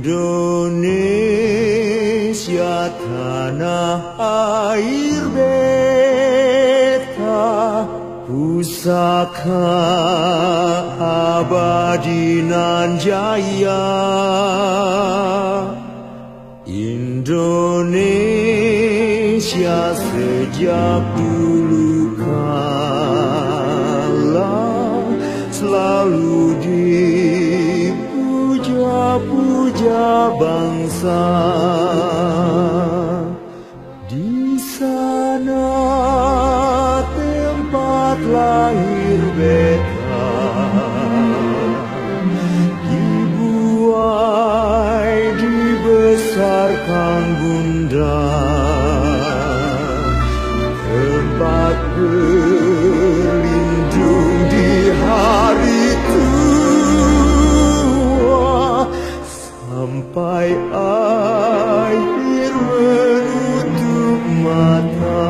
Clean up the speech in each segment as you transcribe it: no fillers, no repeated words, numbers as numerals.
Indonesia tanah air beta, pusaka abadi nan jaya. Indonesia sejak dulu kala selalu dipuja-puja bangsa. Di sana tempat lahir beta, dibuai dibesarkan bunda, tempat berlindung di hari tua, sampai akhir menutup mata.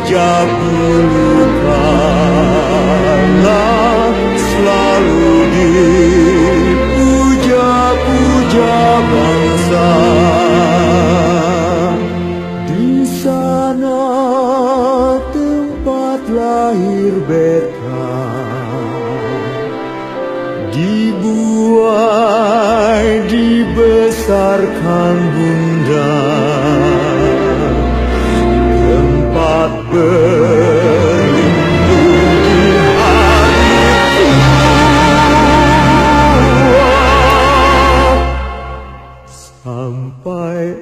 Sejak dulu kala selalu dipuja-puja bangsa. Di sana tempat lahir beta, dibuai dibesarkan bunda, tempat berlindung di hari tua, sampai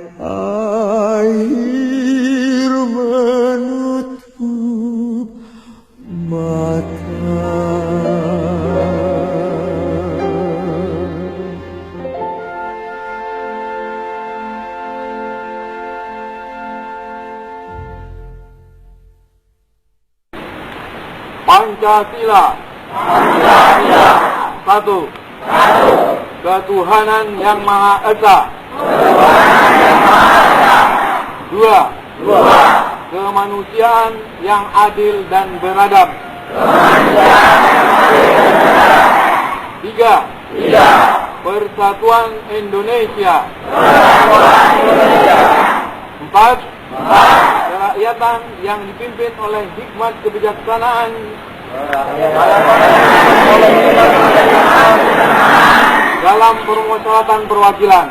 akhir menutup mata. Pancasila. Satu. Ketuhanan yang Maha Esa. Dua. Kemanusiaan yang adil dan beradab. Tiga. Persatuan Indonesia. Empat. Kerakyatan yang dipimpin oleh hikmat kebijaksanaan dalam permusyawaratan perwakilan.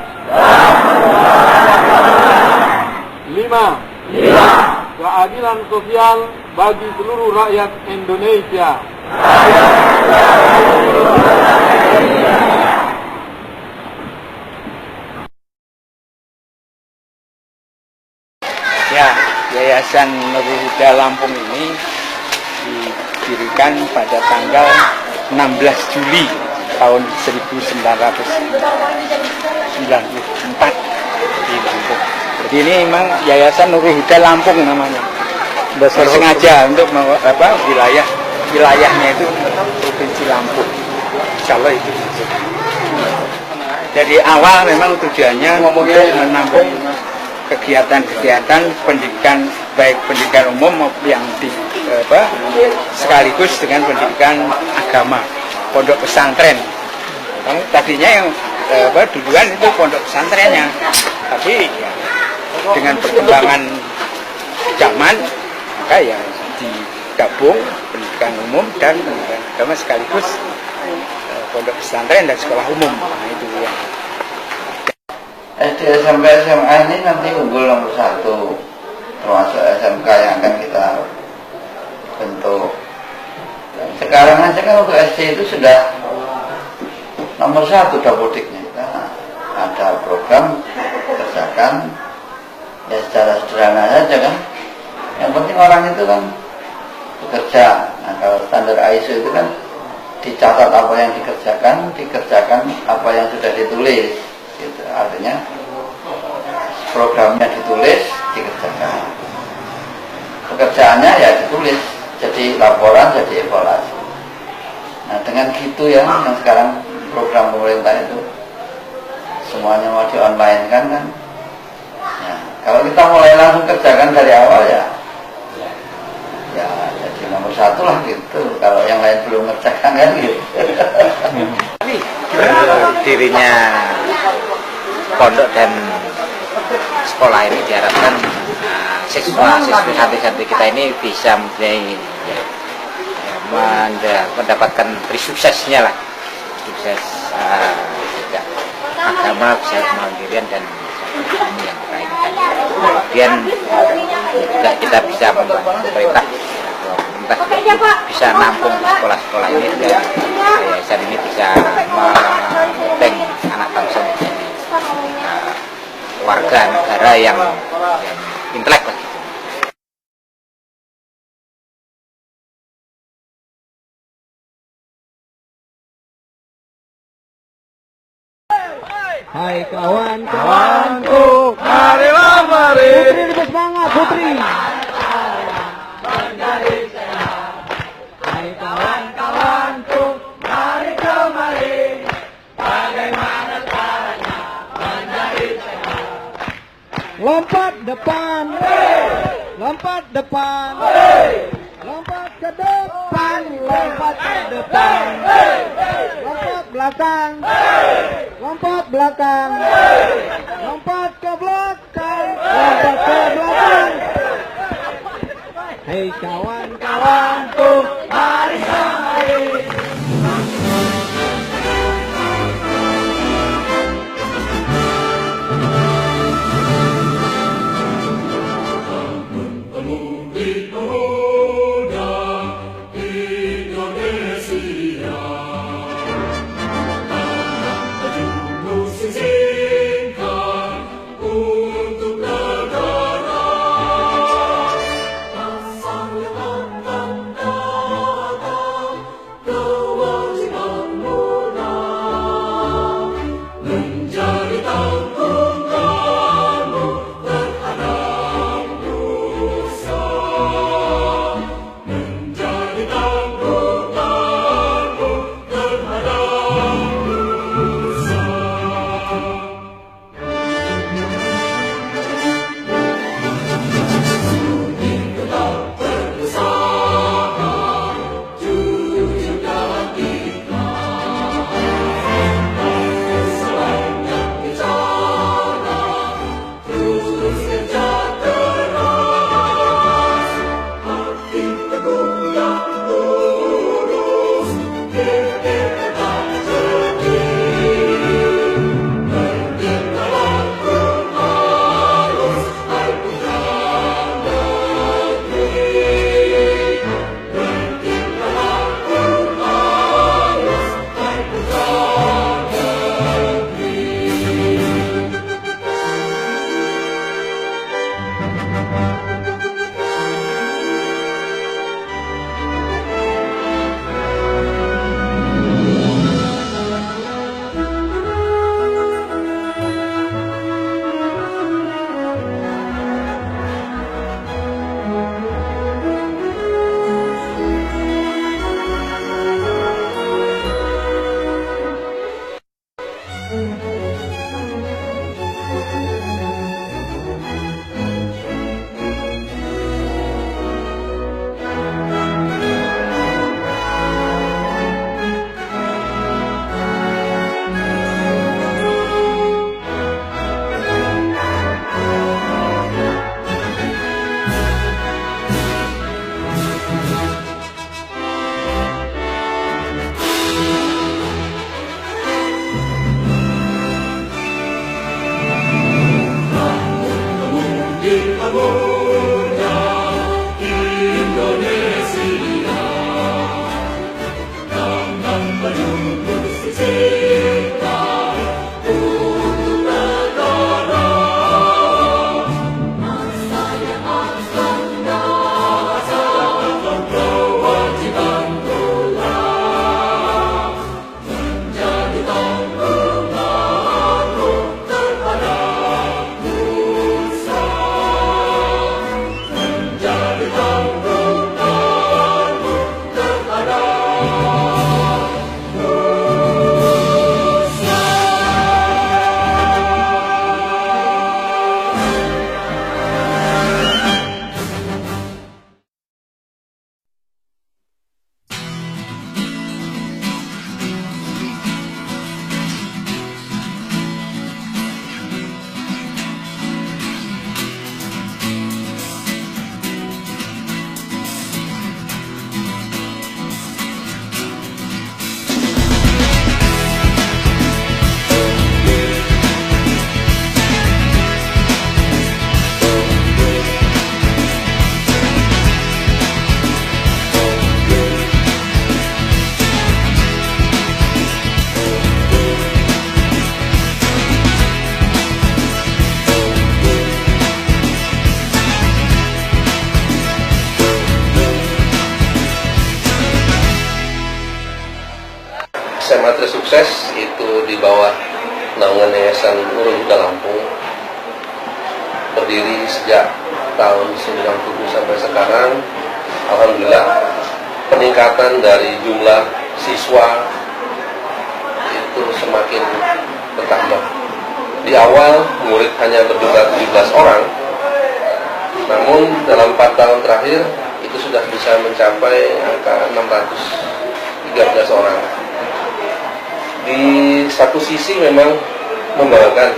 Lima. Keadilan sosial bagi seluruh rakyat Indonesia. Ya, Yayasan Nurul Huda Lampung ini didirikan pada tanggal 16 Juli tahun 1994 di Lampung. Jadi ini memang Yayasan Nurul Huda Lampung namanya. Sengaja untuk wilayah wilayahnya itu Provinsi Lampung. Insya Allah itu. Dari awal memang tujuannya untuk menampung kegiatan-kegiatan pendidikan, baik pendidikan umum maupun yang sekaligus dengan pendidikan agama, pondok pesantren. Tadinya yang duluan itu pondok pesantrennya, tapi dengan perkembangan zaman maka ya digabung pendidikan umum dan pendidikan agama sekaligus pondok pesantren dan sekolah umum. Nah, itu ya. SD SMP SMA ini nanti unggul nomor 1, termasuk SMK yang akan kita bentuk. Dan sekarang aja kan untuk SD itu sudah nomor 1 Dapodiknya. Nah, ada program kerjakan ya secara sederhana saja kan. Yang penting orang itu kan bekerja. Nah, kalau standar ISO itu kan dicatat apa yang dikerjakan apa yang sudah ditulis. Gitu. Artinya programnya ditulis, dikerjakan. Pekerjaannya ya ditulis, jadi laporan, jadi evaluasi. Nah dengan gitu ya, yang sekarang program pemerintah itu semuanya mau di online kan. Ya, kalau kita mulai langsung kerjakan dari awal ya jadi nomor 1 lah gitu. Kalau yang lain belum ngerjakan kan gitu. Dirinya pondok dan sekolah ini diharapkan siswa-siswi santri-santri kita ini bisa mendapatkan suksesnya lah, sukses agama, bisa kemandirian dan yang lain. Kemudian juga kita bisa membantu pemerintah bisa nampung sekolah-sekolah ini dan yayasan ini bisa membentuk anak bangsa menjadi warga negara yang intelek lah gitu. Hai kawan-kawanku, marilah mari. Putri lebih semangat, Putri. Hai kawan-kawanku, mari kemari. Bagaimana caranya menjadi sehat? Lompat depan, lompat depan, lompat ke depan, lompat ke depan, lompat belakang, lompat belakang, lompat ke belakang, lompat ke belakang. Hei kawan-kawanku, mari kemari. Untuk negara, pasang SMA Sukses itu di bawah naungan Yayasan Nurul Huda Lampung, berdiri sejak tahun 97 sampai sekarang. Alhamdulillah peningkatan dari jumlah siswa itu semakin bertambah. Di awal murid hanya berjumlah 17 orang, namun dalam 4 tahun terakhir itu sudah bisa mencapai angka 613 orang. Di satu sisi memang membanggakan,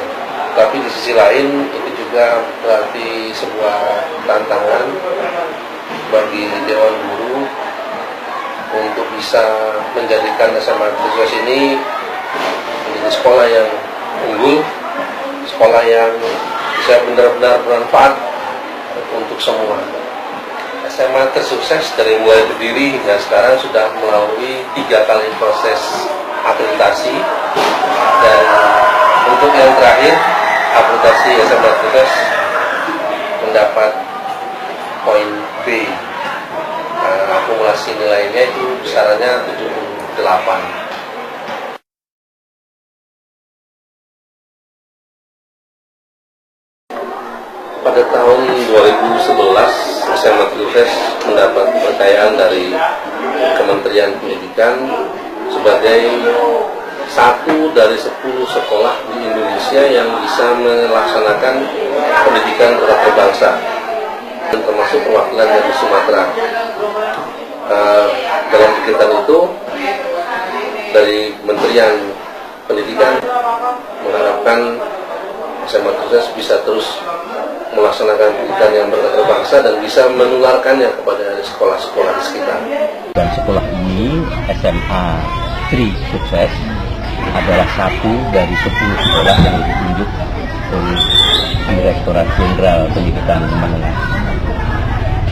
tapi di sisi lain itu juga berarti sebuah tantangan bagi Dewan Guru untuk bisa menjadikan SMA Sukses ini menjadi sekolah yang unggul, sekolah yang bisa benar-benar bermanfaat untuk semua. SMA Sukses dari mulai berdiri hingga sekarang sudah melalui 3 kali proses akreditasi, dan untuk yang terakhir akreditasi SMA Sukses mendapat poin B. Akumulasi nilainya itu besarannya 78. Pada tahun 2011, SMA Sukses mendapat kepercayaan dari Kementerian Pendidikan sebagai satu dari 10 sekolah di Indonesia yang bisa melaksanakan pendidikan antar bangsa, dan termasuk perwakilan dari Sumatera. Dalam kegiatan itu, dari Kementerian Pendidikan mengharapkan SMA Sukses bisa terus melaksanakan pendidikan yang berbangsa dan bisa menularkannya kepada sekolah-sekolah di sekitar. Dan sekolah ini, SMA Sukses, adalah satu dari 10 sekolah yang ditunjuk oleh Direktorat Jenderal Pendidikan Menengah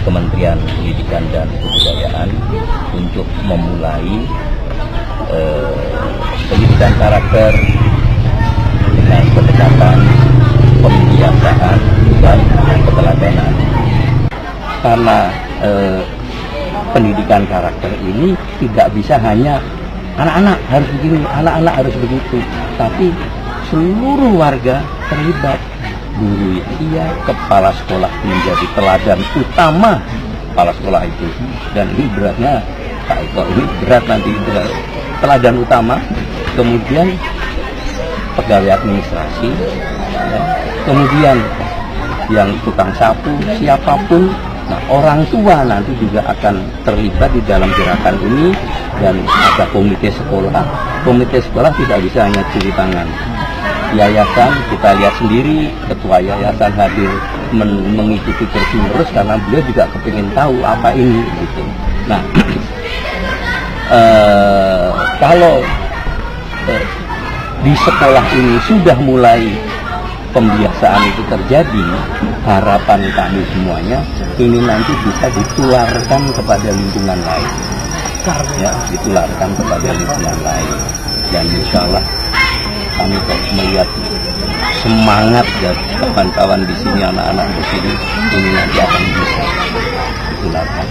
Kementerian Pendidikan dan Kebudayaan untuk memulai pendidikan karakter dengan pendekatan pembiasaan dan keteladanan. Karena pendidikan karakter ini tidak bisa hanya anak-anak harus begini, anak-anak harus begitu, tapi seluruh warga terlibat. Guru iya, kepala sekolah menjadi teladan utama kepala sekolah itu, dan ini beratnya Pak Eko, ini berat nanti teladan utama, kemudian pegawai administrasi, ya. Kemudian yang tukang sapu, siapapun. Nah, orang tua nanti juga akan terlibat di dalam gerakan ini, dan ada komite sekolah. Komite sekolah tidak bisa hanya cuci tangan. Yayasan, kita lihat sendiri, ketua yayasan hadir mengikuti terus karena beliau juga kepingin tahu apa ini gitu. Nah, kalau di sekolah ini sudah mulai pembiasaan itu terjadi, harapan kami semuanya ini nanti bisa ditularkan kepada lingkungan lain, ya, ditularkan kepada lingkungan lain, dan insya Allah kami kok melihat semangat dari kawan-kawan di sini, anak-anak di sini, ini nanti akan bisa ditularkan.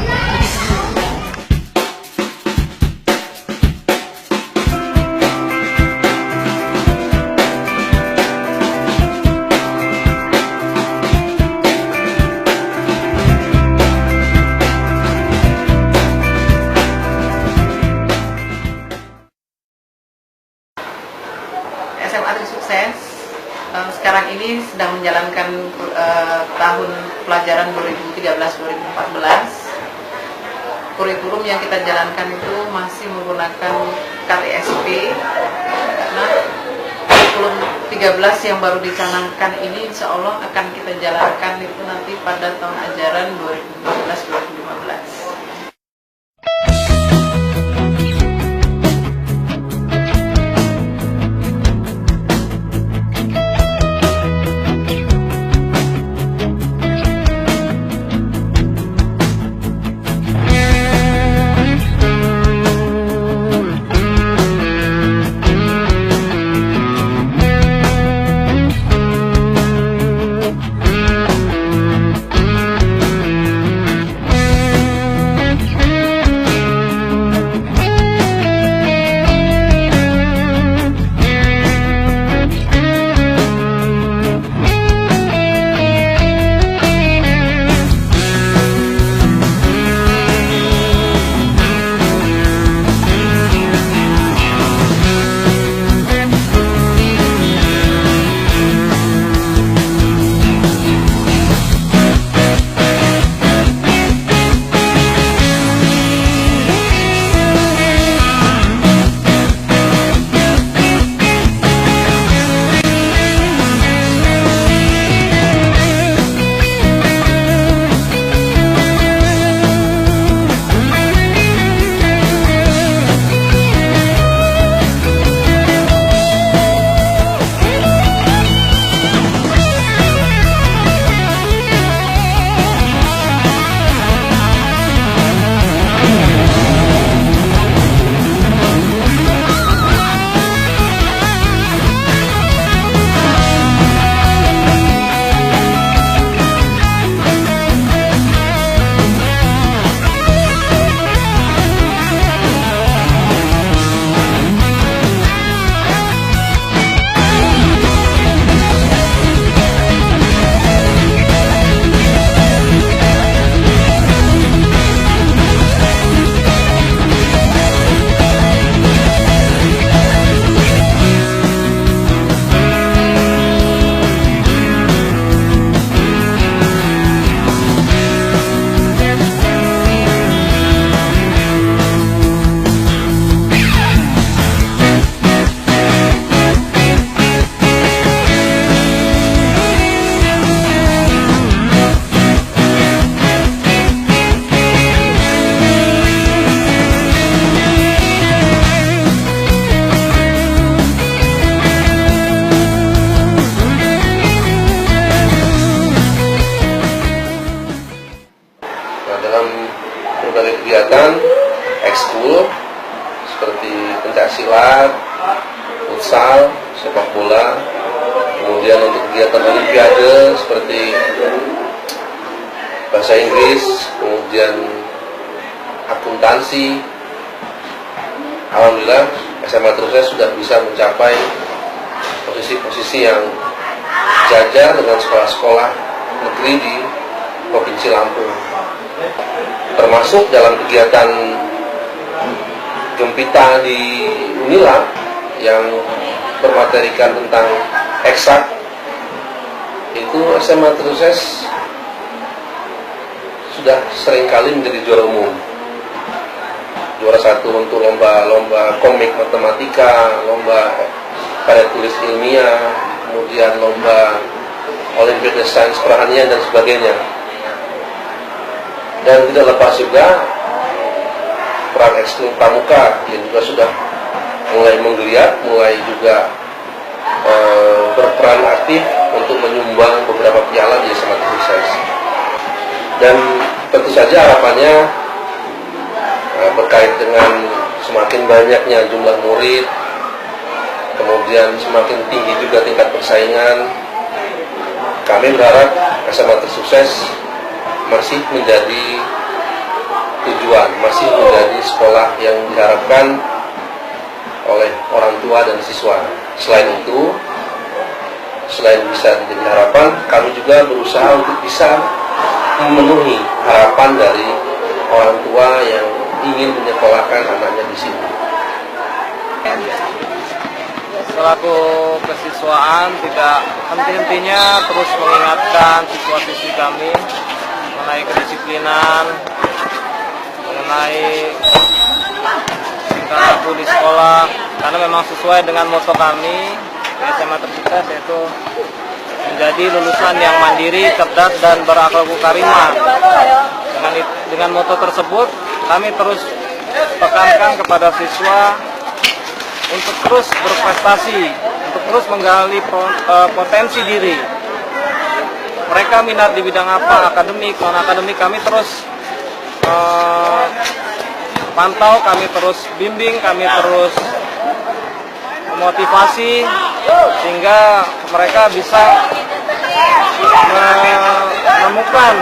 SMA Sukses sekarang ini sedang menjalankan tahun pelajaran 2013-2014. Kurikulum yang kita jalankan itu masih menggunakan KTSP, karena kurikulum 13 yang baru dicanangkan ini insya Allah akan kita jalankan itu nanti pada tahun ajaran 2014-2015. silat, futsal, sepak bola, kemudian untuk kegiatan olimpiade seperti bahasa Inggris, kemudian akuntansi. Alhamdulillah SMA Trusukses sudah bisa mencapai posisi-posisi yang sejajar dengan sekolah-sekolah negeri di Provinsi Lampung. Termasuk dalam kegiatan Gempita di Unila yang bermaterikan tentang eksak, itu SMA Trusukses sudah seringkali menjadi juara umum. Juara 1 untuk lomba komik matematika, lomba karya tulis ilmiah, kemudian lomba olimpiade sains pertanian dan sebagainya. Dan tidak lepas juga peran ekskul pramuka yang juga sudah mulai menggeliat, mulai juga berperan aktif untuk menyumbang beberapa piala di SMA Trusukses. Dan tentu saja harapannya berkait dengan semakin banyaknya jumlah murid, kemudian semakin tinggi juga tingkat persaingan, kami berharap SMA Trusukses masih menjadi tujuan, masih menjadi sekolah yang diharapkan oleh orang tua dan siswa. Selain itu, selain bisa menjadi harapan, kami juga berusaha untuk bisa memenuhi harapan dari orang tua yang ingin menyekolahkan anaknya di sini. Selaku kesiswaan tidak henti-hentinya terus mengingatkan siswa-siswi kami mengenai kedisiplinan, mengenai tingkah laku di sekolah, karena memang sesuai dengan moto kami di SMA Trusukses, yaitu menjadi lulusan yang mandiri, cerdas, dan berakhlakul karimah. Dengan moto tersebut, kami terus tekankan kepada siswa untuk terus berprestasi, untuk terus menggali potensi diri. Mereka minat di bidang apa, akademik, non-akademik, kami terus pantau, kami terus bimbing, kami terus memotivasi sehingga mereka bisa menemukan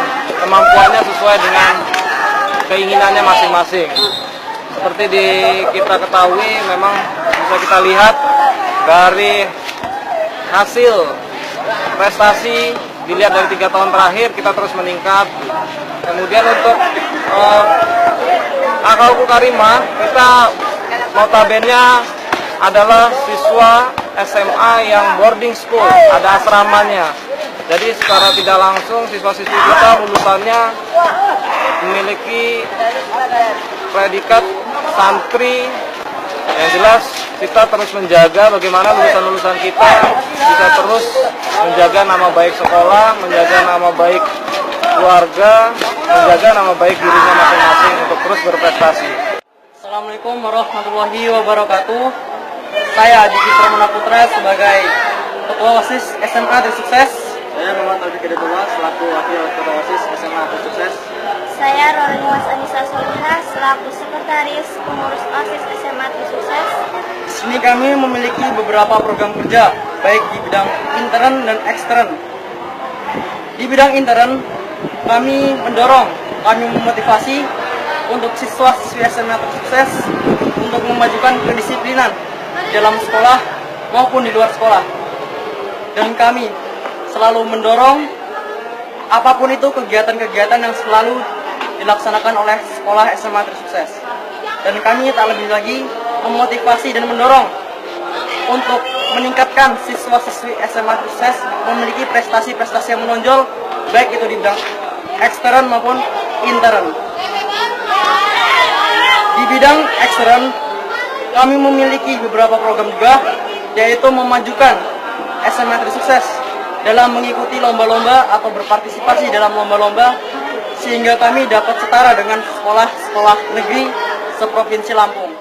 kemampuannya sesuai dengan keinginannya masing-masing. Seperti kita ketahui, memang bisa kita lihat dari hasil prestasi, dilihat dari 3 tahun terakhir kita terus meningkat. Kemudian untuk akhlakul karimah, kita notabene adalah siswa SMA yang boarding school, ada asramanya. Jadi secara tidak langsung siswa-siswi kita lulusannya memiliki predikat santri. Yang jelas kita terus menjaga bagaimana lulusan-lulusan kita bisa terus menjaga nama baik sekolah, menjaga nama baik keluarga, menjaga nama baik dirinya masing-masing untuk terus berprestasi. Assalamualaikum warahmatullahi wabarakatuh. Saya Adi Fitra Putra sebagai Ketua OSIS SMA Trusukses. Saya Muhammad Taufik Hidayatullah selaku Wakil Ketua OSIS SMA Trusukses. Saya Rolinwas Anissa Solihah selaku Sekretaris Pengurus OSIS SMA Trusukses. Di sini kami memiliki beberapa program kerja, baik di bidang intern dan ekstern. Di bidang intern, kami mendorong, kami memotivasi untuk siswa-siswi SMA Trusukses untuk memajukan kedisiplinan dalam sekolah maupun di luar sekolah. Dan kami selalu mendorong apapun itu kegiatan-kegiatan yang selalu dilaksanakan oleh sekolah SMA Trusukses. Dan kami tak lebih lagi memotivasi dan mendorong untuk meningkatkan siswa-siswi SMA Trusukses memiliki prestasi-prestasi yang menonjol, baik itu di bidang ekstern maupun intern. Di bidang ekstern, kami memiliki beberapa program juga, yaitu memajukan SMA Trusukses dalam mengikuti lomba-lomba atau berpartisipasi dalam lomba-lomba, sehingga kami dapat setara dengan sekolah-sekolah negeri seprovinsi Lampung.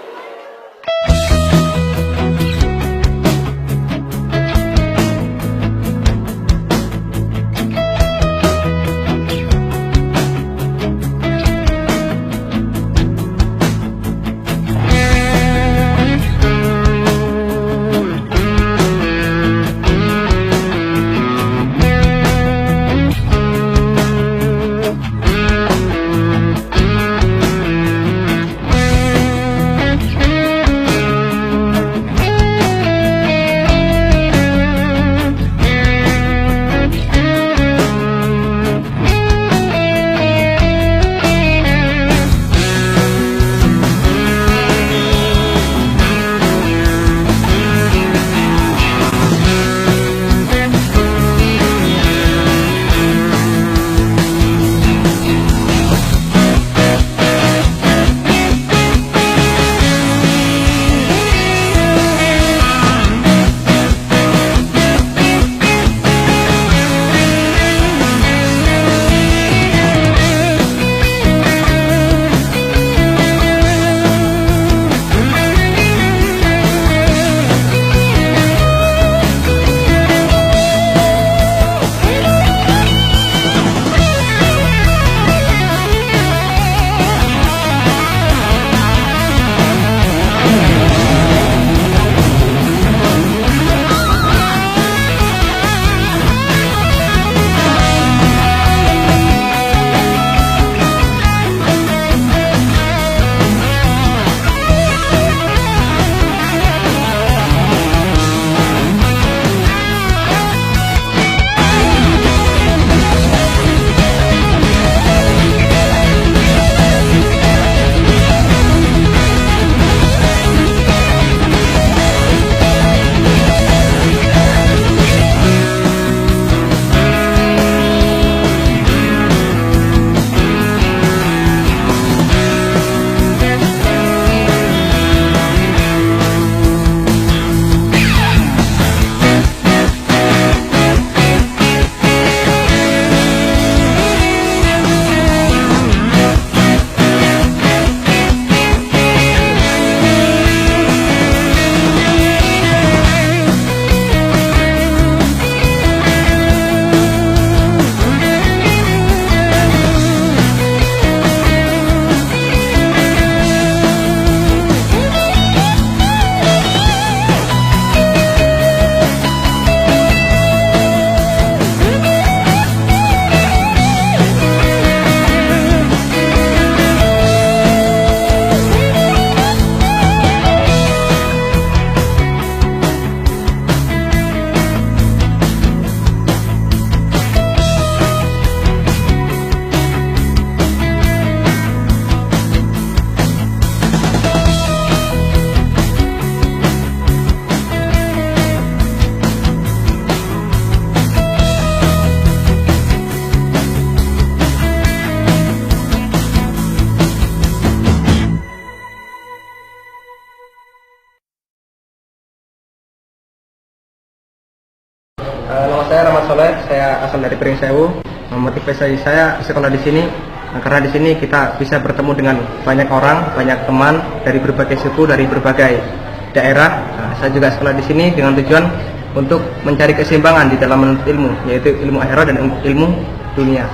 saya Rahmat Soleh, saya asal dari Pringsewu. Memotivasi saya sekolah di sini karena di sini kita bisa bertemu dengan banyak orang, banyak teman dari berbagai suku, dari berbagai daerah. Saya juga sekolah di sini dengan tujuan untuk mencari keseimbangan di dalam menuntut ilmu, yaitu ilmu akhirat dan ilmu dunia.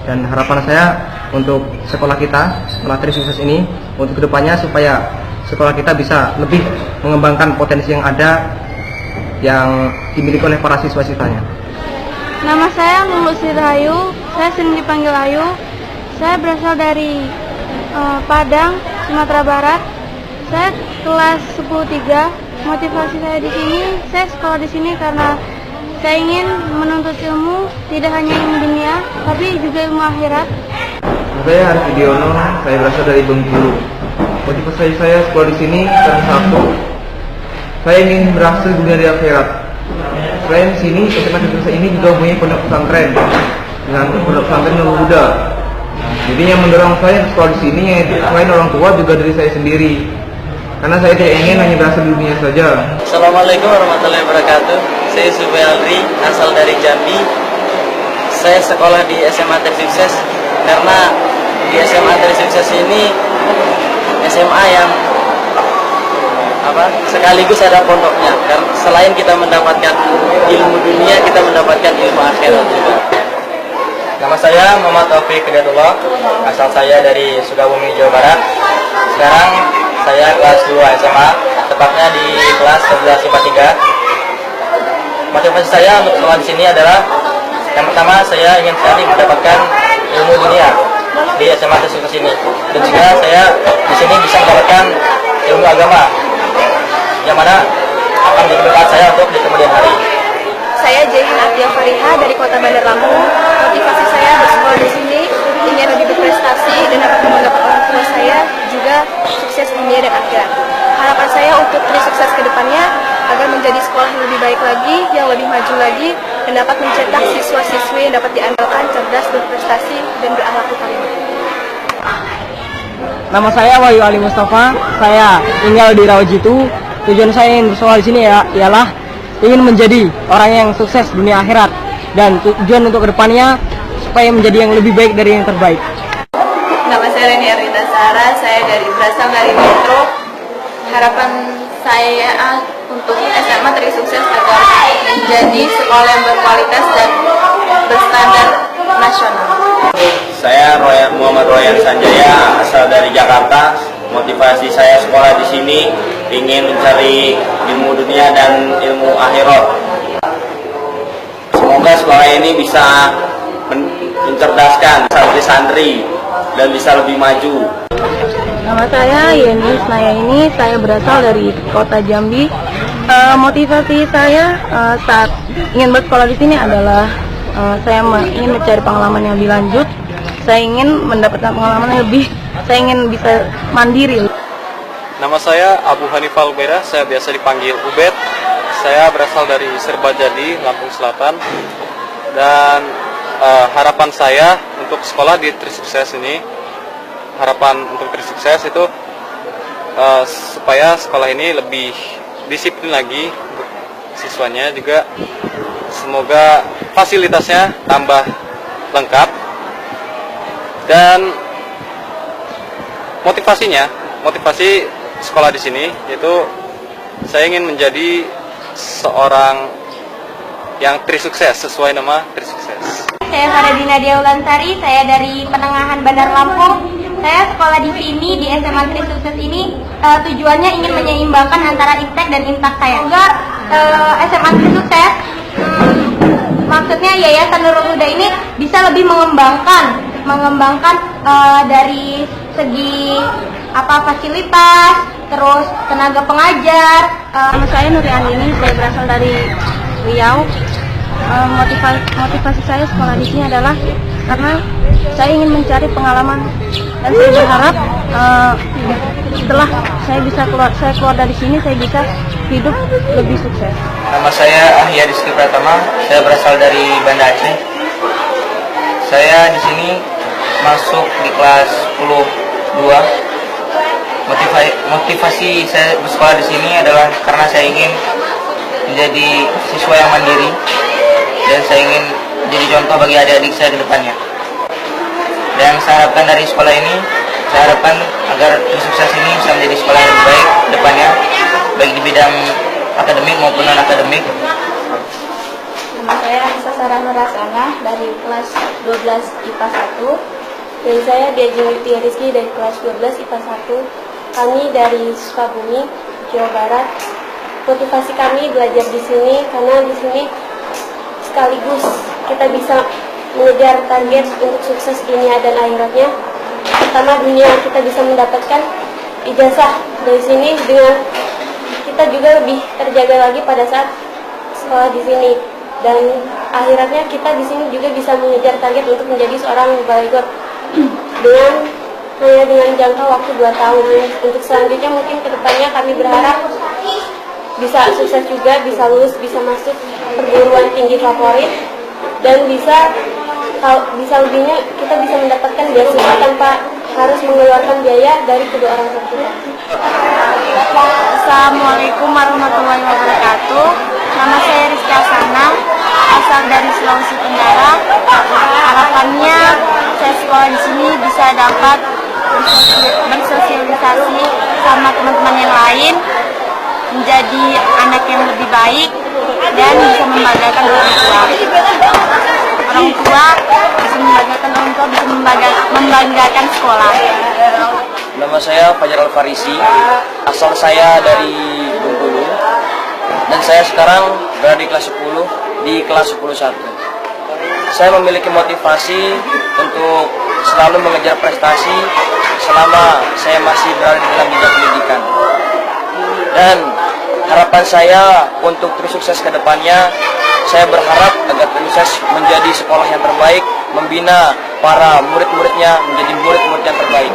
Dan harapan saya untuk sekolah kita, sekolah Trisukses ini, untuk kedepannya supaya sekolah kita bisa lebih mengembangkan potensi yang ada yang dimiliki oleh para siswa-siswanya. Nama saya Lulus Rahayu, saya sering dipanggil Ayu. Saya berasal dari Padang, Sumatera Barat. Saya kelas 10-3. Motivasi saya di sini, saya sekolah di sini karena saya ingin menuntut ilmu, tidak hanya ilmu dunia, tapi juga ilmu akhirat. Saya Arif Widiono, saya berasal dari Bengkulu. Motivasi saya sekolah di sini karena satu, saya ingin berhasil dunia di akhirat. Selain sini, SMA Trisukses ini juga punya pondok pesantren dengan pondok pesantren Nurul Huda. Jadi yang mendorong saya sekolah di sini selain orang tua juga dari saya sendiri. Karena saya tidak ingin hanya berhasil di dunia saja. Assalamualaikum warahmatullahi wabarakatuh. Saya Zubair Alri, asal dari Jambi. Saya sekolah di SMA Trisukses karena di SMA Trisukses ini SMA yang sekaligus ada pondoknya. Karena selain kita mendapatkan ilmu dunia, kita mendapatkan ilmu akhirat juga. Nama saya Muhammad Taufik Hidayatullah, asal saya dari Sukabumi, Jawa Barat. Sekarang saya kelas 2 SMA, tepatnya di kelas 11 IPA 3. Motivasi saya untuk sekolah di sini adalah yang pertama, saya ingin sekali mendapatkan ilmu dunia di SMA Trisukses ini, dan juga saya di sini bisa mendapatkan ilmu agama yang mana akan menjadi bekal saya untuk di kemudian hari. Saya Jehin Atia Fariha dari Kota Bandar Lampung. Motivasi saya bersekolah di sini ingin lebih berprestasi dan dapat membanggakan orang tua saya, juga sukses dunia dan akhirat. Harapan saya untuk Trisukses ke depannya agar menjadi sekolah yang lebih baik lagi, yang lebih maju lagi, dan dapat mencetak siswa-siswi yang dapat diandalkan, cerdas, berprestasi, dan berakhlak karimah. Nama saya Wahyu Ali Mustafa. Saya tinggal di Rawajitu. Tujuan saya ingin bersekolah di sini ialah ingin menjadi orang yang sukses dunia akhirat, dan tujuan untuk kedepannya supaya menjadi yang lebih baik dari yang terbaik. Nama saya Reni Arita Sara, saya berasal dari Metro. Harapan saya untuk SMA Trisukses agar menjadi sekolah yang berkualitas dan berstandar nasional. Saya Muhammad Royan Sanjaya, asal dari Jakarta. Motivasi saya sekolah di sini ingin mencari ilmu dunia dan ilmu akhirat. Semoga sekolah ini bisa mencerdaskan santri-santri dan bisa lebih maju. Nama saya Yeni Isnayaini, saya berasal dari Kota Jambi. Motivasi saya saat ingin bersekolah di sini adalah saya ingin mencari pengalaman yang lebih lanjut. Saya ingin mendapatkan pengalaman yang lebih, saya ingin bisa mandiri. Nama saya Abu Hanifal Ubeda, saya biasa dipanggil Ubed. Saya berasal dari Serbajadi, Lampung Selatan. Dan harapan saya untuk sekolah di Trisukses ini, harapan untuk Trisukses itu supaya sekolah ini lebih disiplin lagi untuk siswanya, juga semoga fasilitasnya tambah lengkap. Dan motivasi sekolah di sini yaitu saya ingin menjadi seorang yang Trisukses sesuai nama Trisukses. Saya Faradina Diaulantari, saya dari Penengahan Bandar Lampung. Saya sekolah di sini di SMA Trisukses ini tujuannya ingin menyeimbangkan antara iptek dan intak saya. Semoga SMA Trisukses maksudnya Yayasan Nurul Huda ini bisa lebih mengembangkan dari segi fasilitas, terus tenaga pengajar. Nama saya Nuri Andini, saya berasal dari Riau. Motivasi saya sekolah di sini adalah karena saya ingin mencari pengalaman, dan saya berharap setelah saya keluar dari sini, saya bisa hidup lebih sukses. Nama saya Ahya Rizky Pratama, saya berasal dari Banda Aceh. Saya di sini masuk di kelas 10-2. Motivasi saya bersekolah di sini adalah karena saya ingin menjadi siswa yang mandiri, dan saya ingin jadi contoh bagi adik-adik saya ke depannya. Dan saya harapkan dari sekolah ini, saya harapkan agar sukses ini bisa menjadi sekolah yang lebih baik ke depannya, baik di bidang akademik maupun non-akademik. Nama saya Anissa Sarana Rasana dari kelas 12 IPA 1 dan saya Diajeng Rizky dari kelas 12 IPA 1. Kami dari Sukabumi, Jawa Barat. Motivasi kami belajar di sini karena di sini sekaligus kita bisa mengejar target untuk sukses dunia dan akhiratnya. Pertama, dunia kita bisa mendapatkan ijazah dari sini, dengan kita juga lebih terjaga lagi pada saat sekolah di sini. Dan akhiratnya kita di sini juga bisa mengejar target untuk menjadi seorang mubalighah dengan jangka waktu 2 tahun. Untuk selanjutnya mungkin kedepannya kami berharap bisa sukses juga, bisa lulus, bisa masuk perguruan tinggi favorit, dan bisa lebihnya kita bisa mendapatkan beasiswa tanpa harus mengeluarkan biaya dari kedua orang tua kita. Assalamualaikum warahmatullahi wabarakatuh. Nama saya Rizky Asana, asal dari Sulawesi Tenggara. Harapannya saya sekolah di sini bisa dapat bersosialisasi sama teman-teman yang lain, menjadi anak yang lebih baik dan bisa membanggakan orang tua. Orang tua bisa membanggakan orang tua, bisa membanggakan sekolah. Nama saya Fajar Al-Farisi, asal saya dari Bengkulu, dan saya sekarang berada di kelas 10 di kelas 10-1. Saya memiliki motivasi untuk selalu mengejar prestasi selama saya masih berada di dalam jenjang pendidikan. Dan harapan saya untuk terus sukses ke depannya, saya berharap agar Trisukses menjadi sekolah yang terbaik, membina para murid-muridnya menjadi murid-murid yang terbaik.